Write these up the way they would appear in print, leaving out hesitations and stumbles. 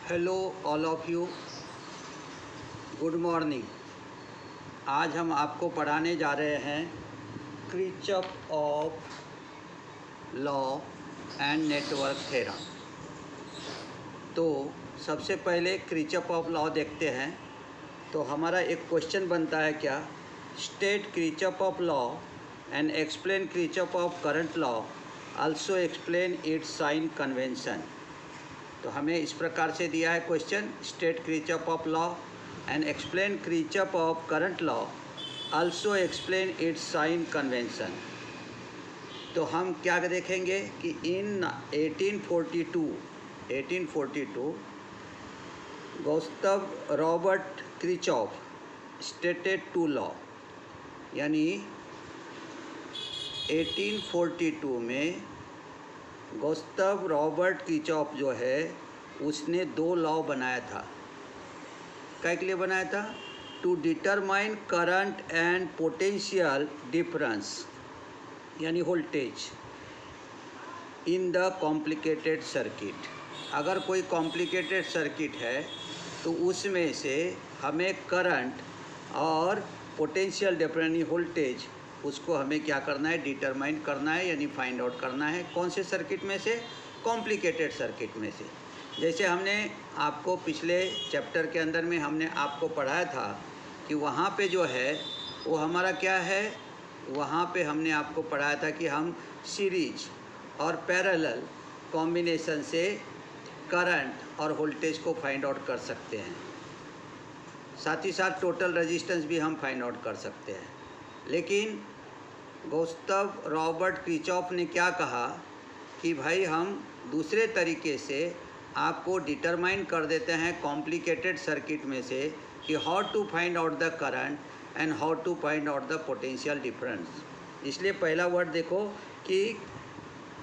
Hello all of you, good morning. आज हम आपको पढ़ाने जा रहे हैं Kirchhoff law and network theorem. तो सबसे पहले क्रिचप ऑफ लॉ देखते हैं। तो हमारा एक क्वेश्चन बनता है क्या, state Kirchhoff law and explain Kirchhoff current law, also explain its sign convention. तो हमें इस प्रकार से दिया है question, state Kirchhoff law and explain Kirchhoff current law, also explain its sign convention. तो हम क्या देखेंगे कि in 1842 Gustav Robert Kirchhoff stated two law, यानी 1842 में गुस्ताव रॉबर्ट क्रिचॉफ जो है उसने दो लॉ बनाया था। क्या के लिए बनाया था? To determine current and potential difference, यानी voltage in the complicated circuit. अगर कोई कॉम्प्लिकेटेड सर्किट है तो उसमें से हमें करंट और पोटेंशियल डिफरेंस यानी वोल्टेज, उसको हमें क्या करना है, डिटरमाइन करना है, यानी फाइंड आउट करना है। कौन से सर्किट में से? कॉम्प्लिकेटेड सर्किट में से। जैसे हमने आपको पिछले चैप्टर के अंदर में हमने आपको पढ़ाया था कि वहाँ पे जो है वो हमारा क्या है, वहाँ पे हमने आपको पढ़ाया था कि हम सीरीज और पैरेलल कॉम्बिनेशन से करंट और वोल्टेज को फाइंड आउट कर सकते हैं। साथ ही साथ टोटल रेजिस्टेंस भी हम फाइंड आउट कर सकते हैं। लेकिन गुस्ताव रॉबर्ट क्रिचॉफ ने क्या कहा कि भाई हम दूसरे तरीके से आपको डिटरमाइन कर देते हैं कॉम्प्लिकेटेड सर्किट में से कि how to find out the current and how to find out the potential difference. इसलिए पहला वर्ड देखो कि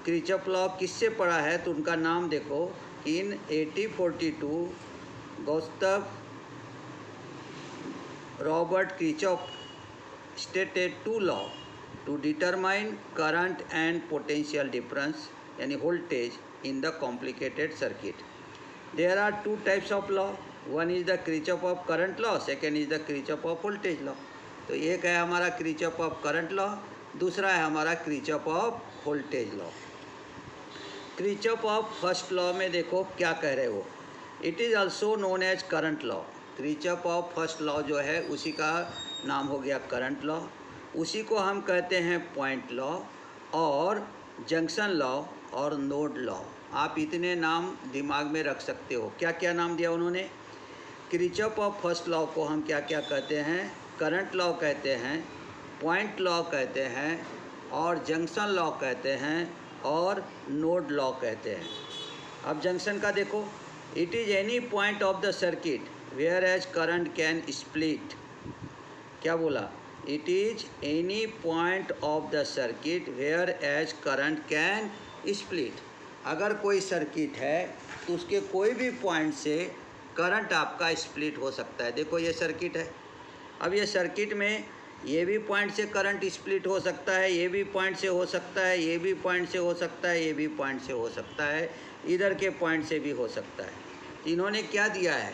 क्रिचॉफ लॉ किससे पढ़ा है, तो उनका नाम देखो। इन 1842 Gustav Robert Kirchhoff stated two law to determine current and potential difference, yani voltage in the complicated circuit. There are two types of law. One is the Kirchhoff of current law, second is the Kirchhoff of voltage law. तो एक है हमारा Kirchhoff of current law, दूसरा है हमारा Kirchhoff of voltage law. Kirchhoff of first law में देखो क्या कह रहे हो, it is also known as current law. Kirchhoff of first law जो है उसी का नाम हो गया करंट लॉ। उसी को हम कहते हैं पॉइंट लॉ और जंक्शन लॉ और नोड लॉ। आप इतने नाम दिमाग में रख सकते हो। क्या क्या नाम दिया उन्होंने? क्रिचॉफ ऑफ फर्स्ट लॉ को हम क्या क्या कहते हैं? करंट लॉ कहते हैं, पॉइंट लॉ कहते हैं, और जंक्शन लॉ कहते हैं, और नोड लॉ कहते हैं। अब जंक्शन का देखो, it is any point of the circuit where as current can split. क्या बोला? It is any point of the circuit where as current can split. अगर कोई सर्किट है तो उसके कोई भी पॉइंट से करंट आपका स्प्लिट हो सकता है। देखो ये सर्किट है, अब ये सर्किट में ये भी पॉइंट से करंट स्प्लिट हो सकता है, ये भी पॉइंट से हो सकता है, ये भी पॉइंट से हो सकता है, ये भी पॉइंट से हो सकता है, इधर के पॉइंट से भी हो सकता है। इन्होंने क्या दिया है?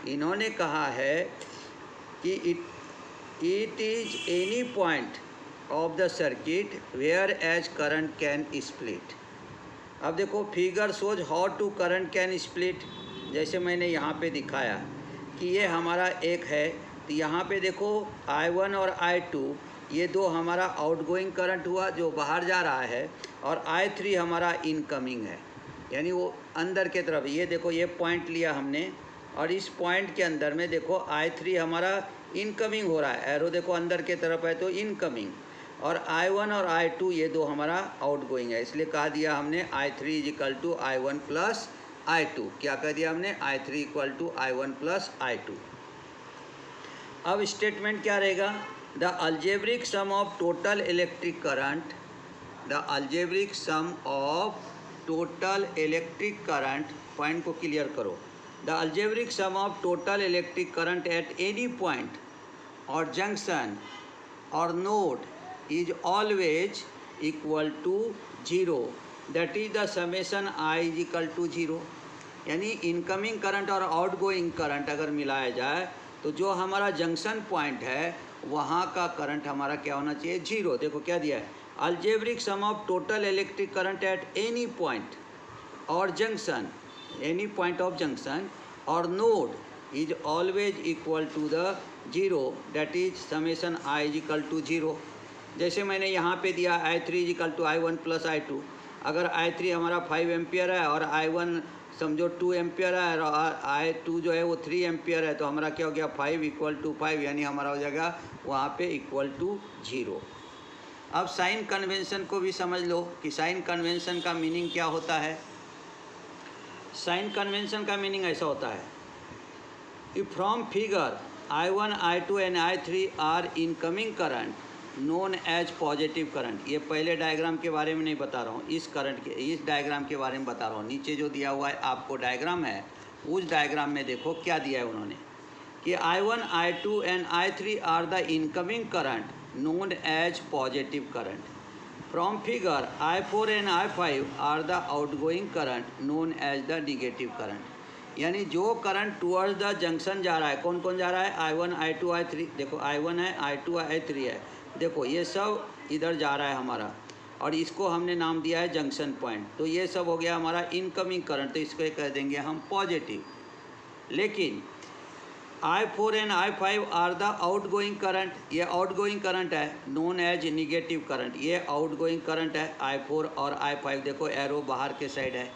इन्होंने कहा है कि it is any point of the circuit where as current can split. अब देखो figure shows how to current can split. जैसे मैंने यहाँ पे दिखाया कि ये हमारा एक है, तो यहाँ पे देखो I1 और I2 ये दो हमारा आउटगोइंग करंट हुआ जो बाहर जा रहा है, और I3 हमारा इनकमिंग है, यानी वो अंदर के तरफ। ये देखो ये पॉइंट लिया हमने, और इस पॉइंट के अंदर में देखो I3 हमारा इनकमिंग हो रहा है, एरो देखो अंदर के तरफ है तो इनकमिंग, और I1 और I2 ये दो हमारा आउटगोइंग है। इसलिए कहा दिया हमने I3 equal to I1 plus I2। क्या कह दिया हमने? I3 equal to I1 plus I2। अब स्टेटमेंट क्या रहेगा? The algebraic sum of total electric current, the algebraic sum of total electric current, point को क्लियर करो। The algebraic sum of total electric current at any point or junction or node is always equal to 0. That is the summation I is equal to 0. यानी incoming current और outgoing current अगर मिलाया जाए तो जो हमारा junction point है वहाँ का करंट हमारा क्या होना चाहिए, जीरो। देखो क्या दिया है, algebraic sum of total electric current at any point और junction, any point of junction और node is always equal to the zero, that is summation I is equal to zero. जैसे मैंने यहाँ पे दिया I3 is equal to I1 plus I2। अगर I3 हमारा 5 ampere है और I1 समझो 2 एम्पियर है और I2 जो है वो 3 एम्पियर है, तो हमारा क्या हो गया 5 इक्वल टू 5, यानी हमारा हो जाएगा वहाँ पे इक्वल टू जीरो। अब साइन कन्वेंशन को भी समझ लो कि साइन कन्वेंशन का मीनिंग क्या होता है। साइन कन्वेंशन का मीनिंग ऐसा होता है, if from figure I1, I2 and I3 are incoming current known as positive current. ये पहले डायग्राम के बारे में नहीं बता रहा हूँ, इस करंट के, इस डायग्राम के बारे में बता रहा हूँ। नीचे जो दिया हुआ है आपको डायग्राम है, उस डायग्राम में देखो क्या दिया है उन्होंने कि I1, I2 and I3 are the incoming current known as positive current. From figure I4 and I5 are the outgoing current known as the negative current. यानी जो करंट टुवर्ड्स द जंक्शन जा रहा है, कौन कौन जा रहा है, I1, I2, I3। देखो I1 है, I2 है, I3 है, देखो ये सब इधर जा रहा है हमारा, और इसको हमने नाम दिया है जंक्शन पॉइंट। तो ये सब हो गया हमारा इनकमिंग करंट, तो इसको कह देंगे हम पॉजिटिव। लेकिन I4 and I5 are the outgoing current, ये आउटगोइंग करंट है नोन एज निगेटिव करंट। ये आउटगोइंग करंट है I4 और I5, देखो एरो बाहर के साइड है।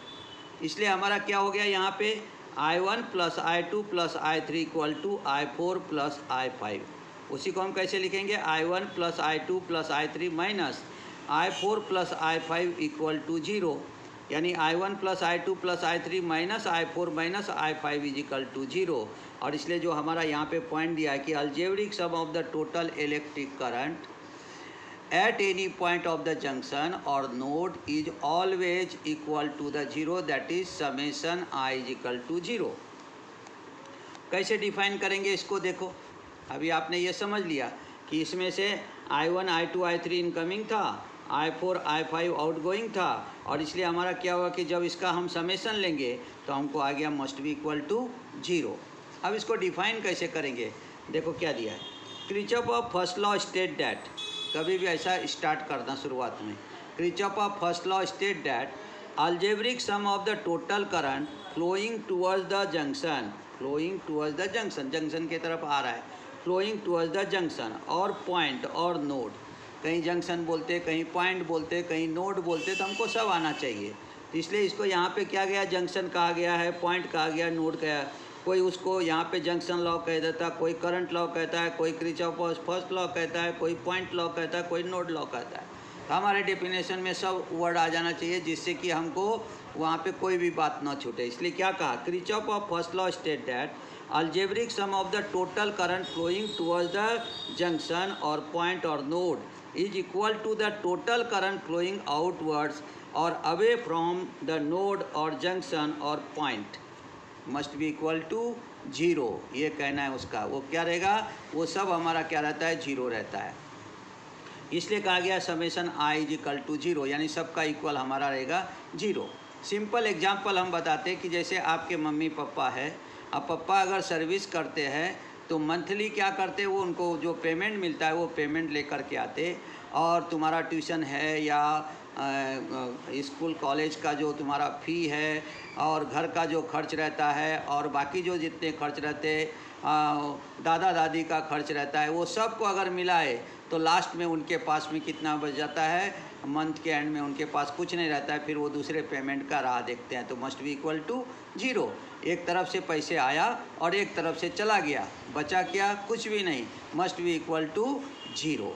इसलिए हमारा क्या हो गया यहाँ पे I1 plus I2 plus I3 equal to I4 plus I5। उसी को हम कैसे लिखेंगे, I1 plus I2 plus I3 minus I4 plus I5 equal to zero. यानी I1 plus I2 plus I3 minus I4 minus I5 is equal to zero. और इसलिए जो हमारा यहाँ पे पॉइंट दिया है कि algebraic sum of the total electric current at any point of the junction or node is always equal to the zero, that is summation I is equal to zero। कैसे डिफाइन करेंगे इसको, देखो अभी आपने ये समझ लिया कि इसमें से I1, I2, I3 इनकमिंग था, I4, I5 आउटगोइंग था, और इसलिए हमारा क्या हुआ कि जब इसका हम समेशन लेंगे तो हमको आ गया must be equal to zero. अब इसको डिफाइन कैसे करेंगे, देखो क्या दिया है, Kirchhoff of first law state that, कभी भी ऐसा स्टार्ट करना शुरुआत में, Kirchhoff of first law state that algebraic sum of the total current flowing towards the junction, flowing towards the junction, junction की तरफ आ रहा है, फ्लोइंग टुवर्ड्स द जंक्शन और पॉइंट और नोड, कहीं जंक्शन बोलते, कहीं पॉइंट बोलते, कहीं नोड बोलते, तो हमको सब आना चाहिए। तो इसलिए इसको यहाँ पे क्या गया, जंक्शन कहा गया है, पॉइंट कहा गया, नोड कहा, कोई उसको यहाँ पे जंक्शन लॉ कह देता, कोई करंट लॉ कहता है, कोई क्रिचॉफ ऑफ फर्स्ट लॉ कहता है, कोई पॉइंट लॉ कहता है, कोई नोड लॉ कहता है। तो हमारे डेफिनेशन में सब वर्ड आ जाना चाहिए जिससे कि हमको वहाँ पे कोई भी बात ना छूटे। इसलिए क्या कहा, Kirchhoff of first law state that algebraic sum of the total current flowing towards the junction और पॉइंट और node is equal to the total current flowing outwards और अवे फ्रॉम द नोड और जंक्शन और point must be equal to zero. ये कहना है उसका, वो क्या रहेगा, वो सब हमारा क्या रहता है, जीरो रहता है। इसलिए कहा गया summation I is equal to zero, यानी सबका इक्वल हमारा रहेगा जीरो। सिंपल एग्जांपल हम बताते हैं कि जैसे आपके मम्मी पापा है, अब पापा अगर सर्विस करते हैं तो मंथली क्या करते, वो उनको जो पेमेंट मिलता है वो पेमेंट लेकर के आते, और तुम्हारा ट्यूशन है या स्कूल कॉलेज का जो तुम्हारा फ़ी है और घर का जो खर्च रहता है और बाकी जो जितने खर्च रहते, दादा दादी का खर्च रहता है, वो सब को अगर मिलाए तो लास्ट में उनके पास में कितना बच जाता है, मंथ के एंड में उनके पास कुछ नहीं रहता है, फिर वो दूसरे पेमेंट का राह देखते हैं। तो must be equal to zero. एक तरफ से पैसे आया और एक तरफ से चला गया, बचा क्या, कुछ भी नहीं, must be equal to zero.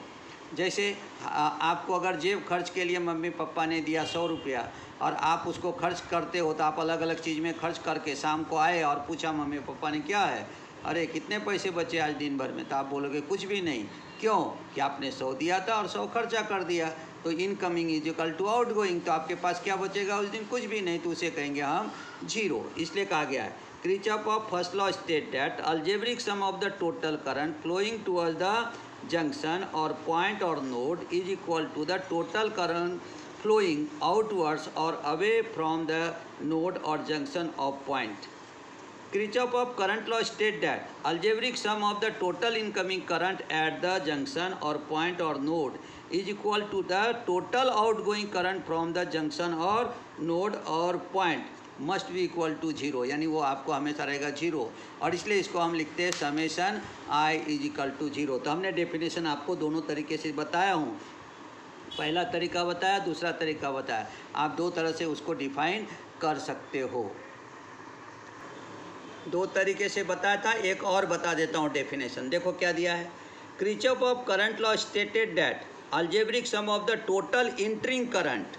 जैसे आपको अगर जेब खर्च के लिए मम्मी पापा ने दिया 100 रुपया और आप उसको खर्च करते हो, तो आप अलग अलग चीज़ में खर्च करके शाम को आए और पूछा मम्मी पापा ने क्या है, अरे कितने पैसे बचे आज दिन भर में, तो आप बोलोगे कुछ भी नहीं। क्यों कि आपने 100 दिया था और 100 खर्चा कर दिया। तो incoming is equal to outgoing, तो आपके पास क्या बचेगा उस दिन, कुछ भी नहीं, तो उसे कहेंगे हम जीरो। इसलिए कहा गया है Kirchhoff of first law state that algebraic sum of the total current flowing towards the junction और पॉइंट और node is equal to the total current flowing outwards or away from the node or junction of point. Kirchhoff of current law states that algebraic sum of the total incoming current at the junction or point or node is equal to the total outgoing current from the junction or node or point must be equal to zero, यानी वो आपको हमेशा रहेगा zero, और इसलिए इसको हम लिखते हैं summation I is equal to zero. तो हमने डेफिनेशन आपको दोनों तरीके से बताया हूँ, पहला तरीका बताया, दूसरा तरीका बताया, आप दो तरह से उसको डिफाइन कर सकते हो। दो तरीके से बताया था, एक और बता देता हूँ डेफिनेशन। देखो क्या दिया है, Kirchhoff of current law stated that algebraic sum of the total entering current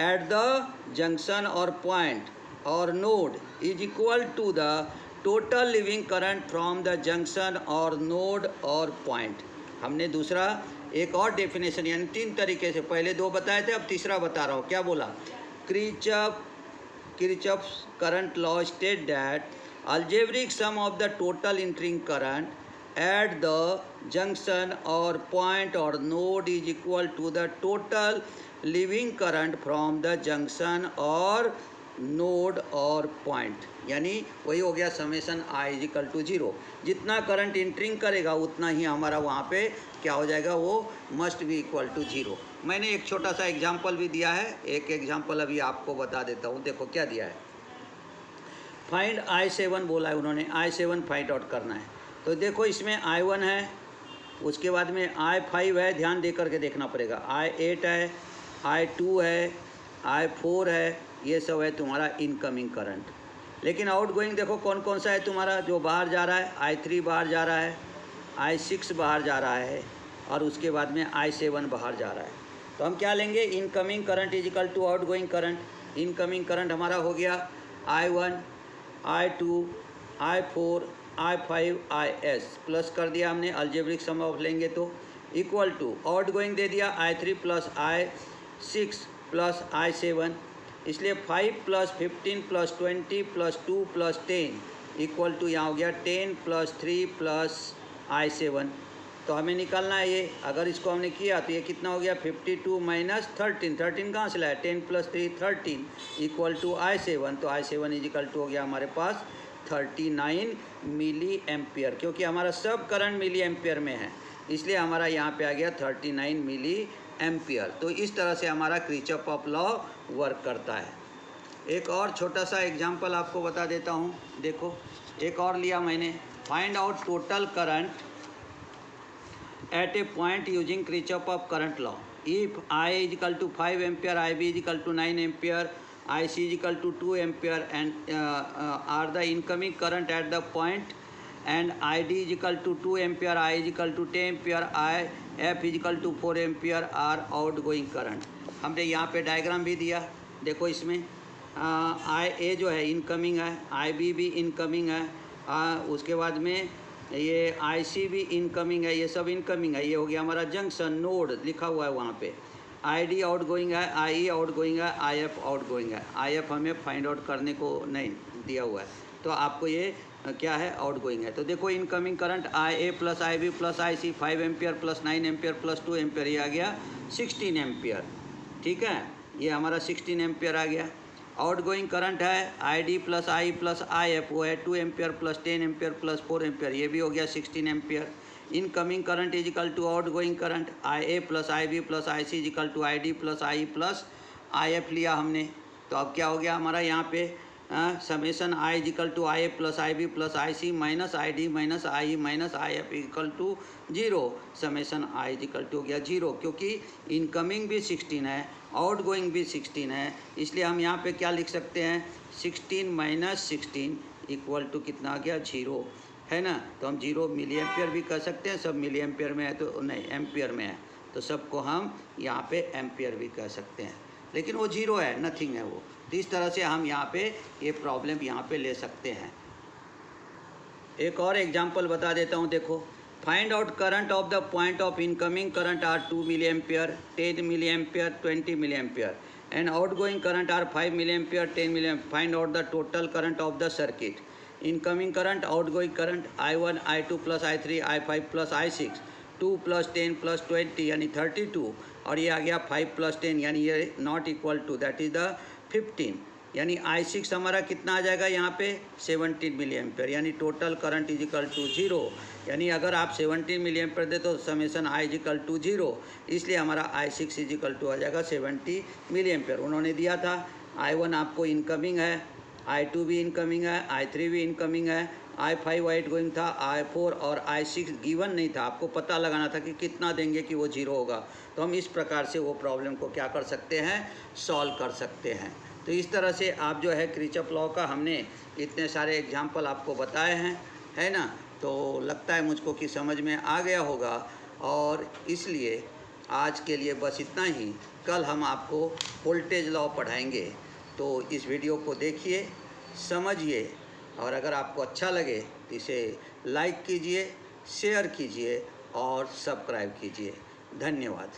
at the junction or point or node is equal to the total leaving current from the junction or node or point। हमने दूसरा एक और definition यानी तीन तरीके से, पहले दो बताए थे, अब तीसरा बता रहा हूँ। क्या बोला, Kirchhoff current law state that algebraic sum of the total entering current at the junction or point or node is equal to the total leaving current from the junction or node और point, यानी वही हो गया summation I is equal to zero. जितना current entering करेगा उतना ही हमारा वहाँ पे क्या हो जाएगा, वो must be equal to zero. मैंने एक छोटा सा एग्जांपल भी दिया है, एक एग्जांपल अभी आपको बता देता हूँ। देखो क्या दिया है, फाइंड I7 बोला है उन्होंने, I7 फाइंड आउट करना है। तो देखो इसमें I1 है, उसके बाद में I5 है, ध्यान दे करके देखना पड़ेगा, I8 है, I2 है, I4 है, ये सब है तुम्हारा इनकमिंग करंट। लेकिन आउटगोइंग देखो कौन कौन सा है तुम्हारा, जो बाहर जा रहा है, I3 बाहर जा रहा है, I6 बाहर जा रहा है, और उसके बाद में I7 बाहर जा रहा है। तो हम क्या लेंगे, incoming current is equal to outgoing current. Incoming current हमारा हो गया I1, I2, I4, I5, IS, plus कर दिया हमने, अलजेब्रिक सम ऑफ लेंगे तो इक्वल टू आउटगोइंग दे दिया I3 plus I6 plus I7, इसलिए 5 plus 15 plus 20 plus 2 plus 10 equal to यहाँ हो गया 10 प्लस 3 प्लस I7। तो हमें निकालना है ये, अगर इसको हमने किया तो ये कितना हो गया, 52 माइनस 13, 13 कहाँ से लाया, 10 प्लस 3 13 इक्वल टू I7। तो I7 इज इक्वल टू हो गया हमारे पास 39 मिली एम्पियर, क्योंकि हमारा सब करंट मिली एम्पियर में है, इसलिए हमारा यहाँ पे आ गया 39 मिली एम्पियर। तो इस तरह से हमारा किरचॉफ ऑफ लॉ वर्क करता है। एक और छोटा सा एग्जांपल आपको बता देता हूँ। देखो एक और लिया मैंने, find out total current at a point using Kirchhoff of current law. If I is equal to 5 ampere, IB is equal to 9 ampere, IC is equal to 2 ampere and are the incoming current at the point, and ID is equal to 2 ampere, I is equal to 10 ampere, IF is equal to 4 ampere are outgoing current। हमने यहाँ पे diagram भी दिया, देखो इसमें IA जो है incoming है, IB भी इनकमिंग है, उसके बाद में ये IC भी इनकमिंग है, ये सब इनकमिंग है। ये हो गया हमारा जंक्शन नोड लिखा हुआ है वहाँ पे, ID आउटगोइंग है, IE आउटगोइंग है, IF आउटगोइंग है। IF हमें फाइंड आउट करने को नहीं दिया हुआ है, तो आपको ये क्या है, आउटगोइंग है। तो देखो incoming current IA plus IB plus IC 5 ampere plus 9 ampere plus 2 ampere, ये आ गया 16 एम्पियर। ठीक है, ये हमारा 16 एम्पियर आ गया। आउटगोइंग करंट है ID plus I plus IF, वो है 2 ampere plus 10 ampere plus 4 ampere, ये भी हो गया 16 ampere. Incoming current is equal to outgoing current, IA plus IB plus IC is equal to ID plus IE plus IF लिया हमने। तो अब क्या हो गया हमारा यहाँ पे, summation I is equal to IA plus IB plus IC minus ID minus IE minus IF equal to 0। Summation I is equal to हो गया 0, क्योंकि इनकमिंग भी 16 है, आउटगोइंग भी 16 है, इसलिए हम यहाँ पे क्या लिख सकते हैं, 16 माइनस 16 इक्वल टू कितना आ गया, 0 है ना। तो हम 0 मिली एम्पियर भी कर सकते हैं, सब मिली एम्पियर में है तो नहीं एम्पियर में है, तो सबको हम यहाँ पे एम्पियर भी कह सकते हैं, लेकिन वो 0 है, नथिंग है वो। तो इस तरह से हम यहाँ पे ये प्रॉब्लम यहाँ पे ले सकते हैं। एक और एग्जांपल बता देता हूँ, देखो find out current of the point of incoming current are 2 milliampere, 10 milliampere, 20 milliampere and outgoing current are 5 milliampere, 10 milliampere. Find out the total current of the circuit. Incoming current, outgoing current I1, I2 plus I3, I5 plus I6, 2 plus 10 plus 20 यानी 32 और ये आ गया 5 + 10 यानी ये not equal to, that is the 15, यानी I6 हमारा कितना आ जाएगा यहाँ पे 17 मिली एम्पेयर, यानी total current is equal to 0। यानी अगर आप 17 मिली एम्पेयर दे तो summation I is equal to 0, इसलिए हमारा I6 इज इक्वल टू आ जाएगा 70 मिली एम्पेयर। उन्होंने दिया था I1 आपको इनकमिंग है, I2 भी इनकमिंग है, I3 भी इनकमिंग है, I5 आउटगोइंग था, I4 और I6 गिवन नहीं था, आपको पता लगाना था कि कितना देंगे कि वो 0 होगा। तो हम इस प्रकार से वो प्रॉब्लम को क्या कर सकते हैं, सॉल्व कर सकते हैं। तो इस तरह से आप जो है किरचॉफ लॉ का हमने इतने सारे एग्जाम्पल आपको बताए हैं, है ना। तो लगता है मुझको कि समझ में आ गया होगा, और इसलिए आज के लिए बस इतना ही। कल हम आपको वोल्टेज लॉ पढ़ाएंगे, तो इस वीडियो को देखिए, समझिए, और अगर आपको अच्छा लगे तो इसे लाइक कीजिए, शेयर कीजिए और सब्सक्राइब कीजिए। धन्यवाद।